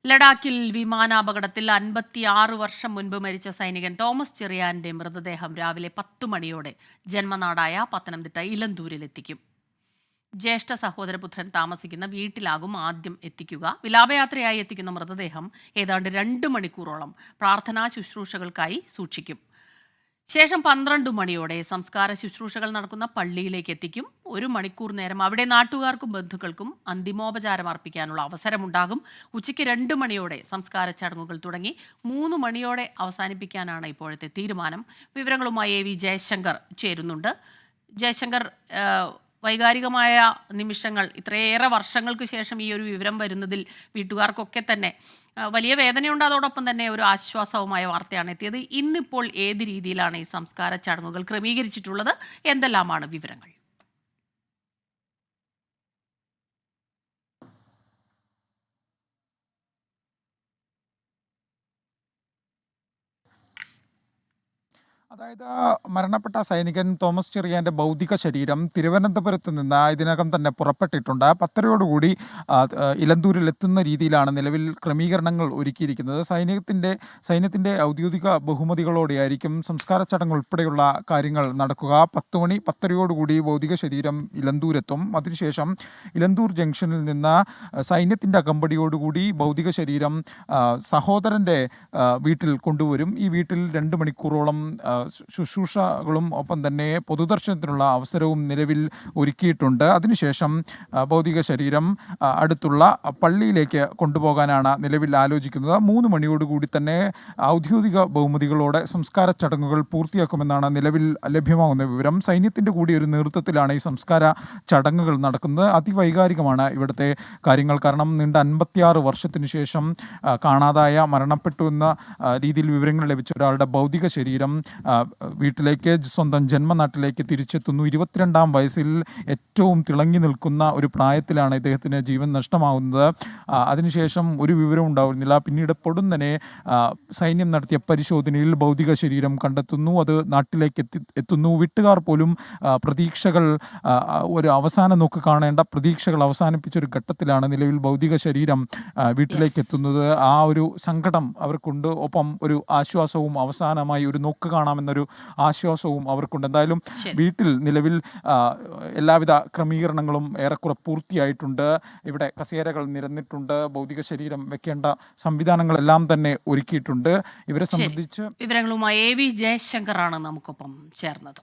ലഡാക്കിൽ വിമാനാപകടത്തിൽ 56 വർഷം മുൻപ് മരിച്ച സൈനികൻ തോമസ് ചെറിയാന്റെ മൃതദേഹം രാവിലെ 10 മണിയോടെ ജന്മനാടായ പത്തനംതിട്ട ഇലന്തൂരിലെത്തിക്കും. ജ്യേഷ്ഠ സഹോദരപുത്രൻ താമസിക്കുന്ന വീട്ടിലാകും ആദ്യം എത്തിക്കുക. വിലാപയാത്രയായി എത്തിക്കുന്ന മൃതദേഹം ഏതാണ്ട് 2 മണിക്കൂറോളം പ്രാർത്ഥനാ ശുശ്രൂഷകൾക്കായി സൂക്ഷിക്കും. ശേഷം 12 മണിയോടെ സംസ്കാര ശുശ്രൂഷകൾ നടക്കുന്ന പള്ളിയിലേക്ക് എത്തിക്കും. 1 മണിക്കൂർ നേരം അവിടെ നാട്ടുകാർക്കും ബന്ധുക്കൾക്കും അന്തിമോപചാരം അർപ്പിക്കാനുള്ള അവസരമുണ്ടാകും. ഉച്ചയ്ക്ക് 2 മണിയോടെ സംസ്കാര ചടങ്ങുകൾ തുടങ്ങി 3 മണിയോടെ അവസാനിപ്പിക്കാനാണ് ഇപ്പോഴത്തെ തീരുമാനം. വിവരങ്ങളുമായി AV ജയശങ്കർ ചേരുന്നുണ്ട്. ജയശങ്കർ, വൈകാരികമായ നിമിഷങ്ങൾ, ഇത്രയേറെ വർഷങ്ങൾക്ക് ശേഷം ഈ ഒരു വിവരം വരുന്നതിൽ വീട്ടുകാർക്കൊക്കെ തന്നെ വലിയ വേദനയുണ്ട്. അതോടൊപ്പം തന്നെ ഒരു ആശ്വാസവുമായ വാർത്തയാണ് എത്തിയത്. ഇന്നിപ്പോൾ ഏത് രീതിയിലാണ് ഈ സംസ്കാര ചടങ്ങുകൾ ക്രമീകരിച്ചിട്ടുള്ളത്? എന്തെല്ലാമാണ് വിവരങ്ങൾ? അതായത് മരണപ്പെട്ട സൈനികൻ തോമസ് ചെറിയാൻ്റെ ഭൗതിക ശരീരം തിരുവനന്തപുരത്ത് നിന്ന് ഇതിനകം തന്നെ പുറപ്പെട്ടിട്ടുണ്ട്. 10:30 ഇലന്തൂരിൽ എത്തുന്ന രീതിയിലാണ് നിലവിൽ ക്രമീകരണങ്ങൾ ഒരുക്കിയിരിക്കുന്നത്. സൈന്യത്തിൻ്റെ ഔദ്യോഗിക ബഹുമതികളോടെയായിരിക്കും സംസ്കാര ചടങ്ങ് ഉൾപ്പെടെയുള്ള കാര്യങ്ങൾ നടക്കുക. 10 മണി 10:30 ഭൗതിക ശരീരം ഇലന്തൂരെത്തും. അതിനുശേഷം ഇലന്തൂർ ജംഗ്ഷനിൽ നിന്ന് സൈന്യത്തിൻ്റെ അകമ്പടിയോടുകൂടി ഭൗതിക ശരീരം സഹോദരൻ്റെ വീട്ടിൽ കൊണ്ടുവരും. ഈ വീട്ടിൽ 2 മണിക്കൂറോളം ശുശ്രൂഷകളും ഒപ്പം തന്നെ പൊതുദർശനത്തിനുള്ള അവസരവും നിലവിൽ ഒരുക്കിയിട്ടുണ്ട്. അതിനുശേഷം ഭൗതിക ശരീരം അടുത്തുള്ള പള്ളിയിലേക്ക് കൊണ്ടുപോകാനാണ് നിലവിൽ ആലോചിക്കുന്നത്. 3 മണിയോടുകൂടി തന്നെ ഔദ്യോഗിക ബഹുമതികളോടെ സംസ്കാര ചടങ്ങുകൾ പൂർത്തിയാക്കുമെന്നാണ് നിലവിൽ ലഭ്യമാകുന്ന വിവരം. സൈന്യത്തിൻ്റെ കൂടി ഒരു നേതൃത്വത്തിലാണ് ഈ സംസ്കാര ചടങ്ങുകൾ നടക്കുന്നത്. അതിവൈകാരികമാണ് ഇവിടുത്തെ കാര്യങ്ങൾ. കാരണം നീണ്ട 56 വർഷത്തിനു ശേഷം കാണാതായ, മരണപ്പെട്ടു എന്ന രീതിയിൽ വിവരങ്ങൾ ലഭിച്ച ഒരാളുടെ ഭൗതിക ശരീരം വീട്ടിലേക്ക്, സ്വന്തം ജന്മനാട്ടിലേക്ക് തിരിച്ചെത്തുന്നു. 22-ാം വയസ്സിൽ ഏറ്റവും തിളങ്ങി നിൽക്കുന്ന ഒരു പ്രായത്തിലാണ് ഇദ്ദേഹത്തിന് ജീവൻ നഷ്ടമാകുന്നത്. അതിനുശേഷം ഒരു വിവരം ഉണ്ടാവുന്നില്ല. പിന്നീട് പൊടുന്നനെ സൈന്യം നടത്തിയ പരിശോധനയിൽ ഭൗതിക ശരീരം കണ്ടെത്തുന്നു. അത് നാട്ടിലേക്ക് എത്തുന്നു. വീട്ടുകാർ പോലും പ്രതീക്ഷകൾ, ഒരു അവസാനം നോക്ക് കാണേണ്ട പ്രതീക്ഷകൾ അവസാനിപ്പിച്ചൊരു ഘട്ടത്തിലാണ് നിലവിൽ ഭൗതിക ശരീരം വീട്ടിലേക്ക് എത്തുന്നത്. ആ ഒരു സങ്കടം അവർക്കുണ്ട്. ഒപ്പം ഒരു ആശ്വാസവും, അവസാനമായി ഒരു നോക്ക് കാണാമെന്നൊരു ആശ്വാസവും അവർക്കുണ്ട്. എന്തായാലും വീട്ടിൽ നിലവിൽ എല്ലാവിധ ക്രമീകരണങ്ങളും ഏറെക്കുറെ പൂർത്തിയായിട്ടുണ്ട്. ഇവിടെ കസേരകൾ നിരന്നിട്ടുണ്ട്. ഭൗതിക ശരീരം വെക്കേണ്ട സംവിധാനങ്ങളെല്ലാം തന്നെ ഒരുക്കിയിട്ടുണ്ട്. ഇവരെ സംബന്ധിച്ച് വിവരങ്ങളുമായി AV ജയശങ്കറാണ് നമുക്കൊപ്പം ചേർന്നത്.